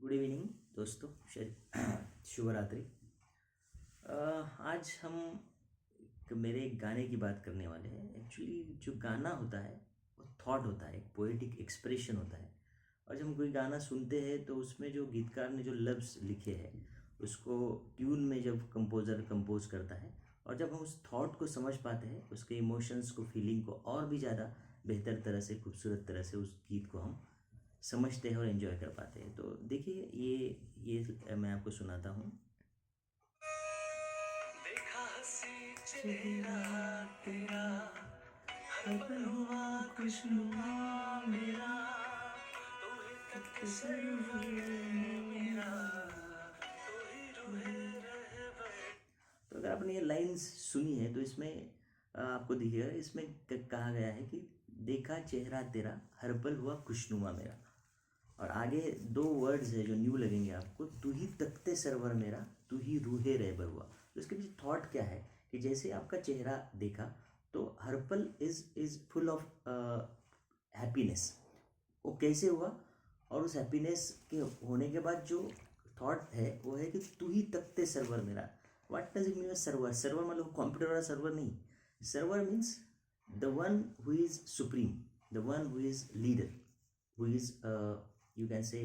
Good evening दोस्तों, शुभ रात्रि। आज हम मेरे एक गाने की बात करने वाले हैं। एक्चुअली जो गाना होता है वो थॉट होता है, एक पोएटिक एक्सप्रेशन होता है। और जब हम कोई गाना सुनते हैं तो उसमें जो गीतकार ने जो लफ्ज़ लिखे हैं उसको ट्यून में जब कंपोज़र कंपोज करता है, और जब हम उस थॉट को समझ पाते हैं, उसके इमोशंस को, फीलिंग को और भी ज़्यादा बेहतर तरह से, खूबसूरत तरह से उस गीत को हम समझते हैं और एंजॉय कर पाते हैं। तो देखिए, ये मैं आपको सुनाता हूँ। देखा हंसी चेहरा तेरा, हर पल हुआ खुशनुमा मेरा, तू ही तक सरवर मेरा, तू ही रूहे रहबर। तो अगर आपने ये लाइंस सुनी है तो इसमें आपको दिखेगा, इसमें कहा गया है कि देखा चेहरा तेरा, हर पल हुआ खुशनुमा मेरा। और आगे दो वर्ड्स है जो न्यू लगेंगे आपको, तू ही तख्ते सरवर मेरा, तू ही रूहे रहबर हुआ। तो इसके पीछे थॉट क्या है कि जैसे आपका चेहरा देखा तो हर पल इज फुल ऑफ हैप्पीनेस। वो कैसे हुआ, और उस हैप्पीनेस के होने के बाद जो थॉट है वो है कि तू ही तख्ते सर्वर मेरा। What does it mean server? Server मतलब कंप्यूटर वाला सर्वर नहीं। Server means the one who is supreme, the one who is leader, who is you can say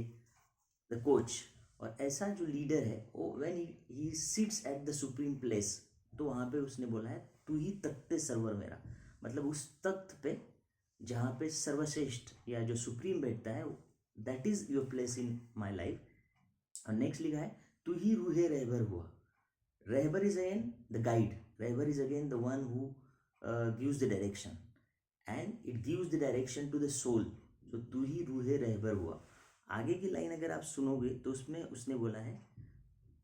the coach. और ऐसा जो लीडर है वो when he sits at the supreme place, तो वहाँ पे उसने बोला है तू ही तख्ते सर्वर मेरा। मतलब उस तख्त पे जहाँ पे सर्वश्रेष्ठ या जो सुप्रीम बैठता है, that is your place in my life. और नेक्स्ट लिखा है तू ही रूहे रहबर हुआ। रहबर इज अगेन द गाइड, रहबर is again the one who gives the direction, and it gives the direction to the soul. तो तू ही रूहे रहबर हुआ। आगे की लाइन अगर आप सुनोगे तो उसमें उसने बोला है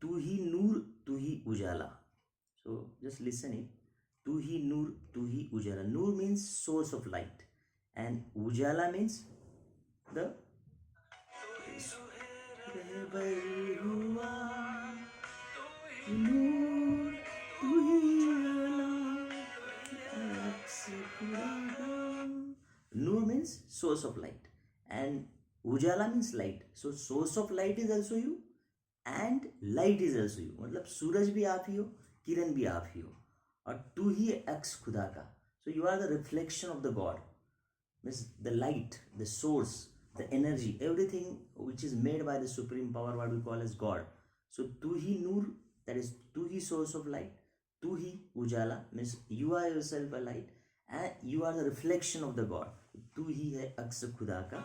तू ही नूर, तू ही उजाला। सो जस्ट लिसन इट, तू ही नूर, तू ही उजाला। नूर means source of light, and उजाला मीन्स द रहबर हुआ, नूर, तू ही उजाला, अक्स खुदा का। Nur means source of light, and Ujala means light. So source of light is also you, and light is also you. मतलब सूरज भी आप ही हो, किरण भी आप ही हो, और तू ही अक्स खुदा का। So you are the reflection of the God, means the light, the source, the energy, everything which is made by the supreme power, what we call as God. So tu hi nur, that is tu hi source of light, tu hi ujala means you are yourself a light, and you are the reflection of the God. तू ही है अक्स खुदा का,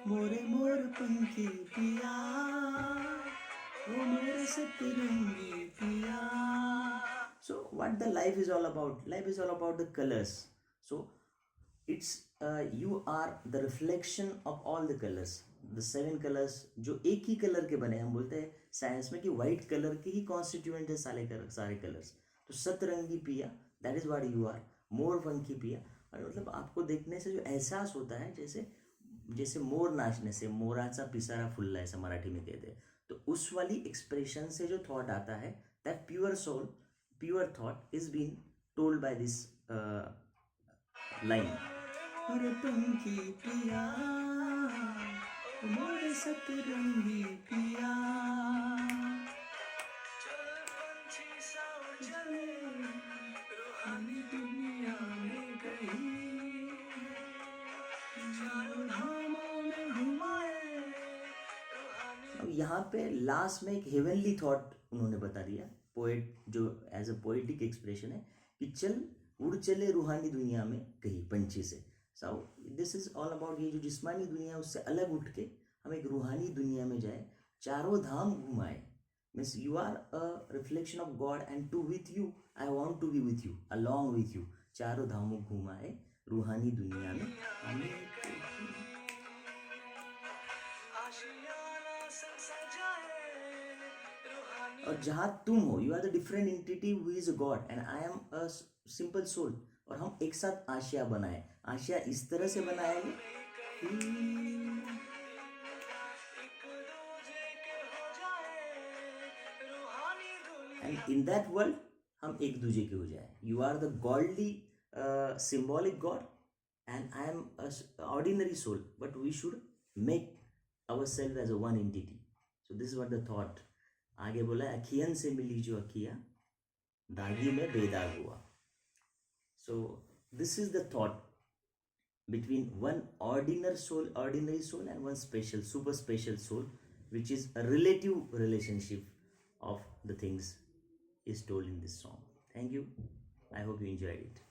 मोरे मोर पंखी पिया, ओ मेरे सतरंगी पिया। So what the life is all about? Life is all about the colors. So it's you are the reflection of all the colors. The 7 colors जो एक ही कलर के बने, हम बोलते हैं साइंस में कि व्हाइट कलर के ही कॉन्स्टिट्यूएंट है सारे कलर्स। तो सतरंगी पिया, that is what you are. मोर पंखी पिया, और मतलब आपको देखने से जो एहसास होता है जैसे जैसे मोर नाचने से, मोराचा पिसारा फुल्ला ऐसा मराठी में कहते हैं। तो उस वाली एक्सप्रेशन से जो थॉट आता है, that pure soul, pure thought is been told by this line. मोर पंखी पिया, मोर सतरंगी पिया, चल पंछी सा चले रूहानी दुनिया में कहीं, चारों धामों में घुमाए। अब यहाँ पे लास्ट में एक हेवनली थॉट उन्होंने बता दिया, पोएट जो एज अ पोएटिक एक्सप्रेशन है कि चल उड़ चले रूहानी दुनिया में कहीं पंछी से। So this is all about, ये जो जिस्मानी दुनिया है उससे अलग उठ के हम एक रूहानी दुनिया में जाए, चारों धाम घुमाए। Means you are a reflection of God, and to with you I want to be with you, along with you, चारों धामों घुमाए रूहानी दुनिया में। और जहाँ तुम हो, you are the different entity who is God, and I am a simple soul, और हम एक साथ आशिया बनाए। आशिया इस तरह से बनाया गया, एंड इन दैट वर्ल्ड हम एक दूजे के हो जाए। You are the godly symbolic God, and I am a ordinary soul, but we should make ourselves as a one entity. So this is what the thought. आगे बोला अखियन से मिली जो अखिया दागी में बेदाग हुआ. So this is the thought between one ordinary soul and one special, super special soul, which is a relative relationship of the things is told in this song. Thank you. I hope you enjoyed it.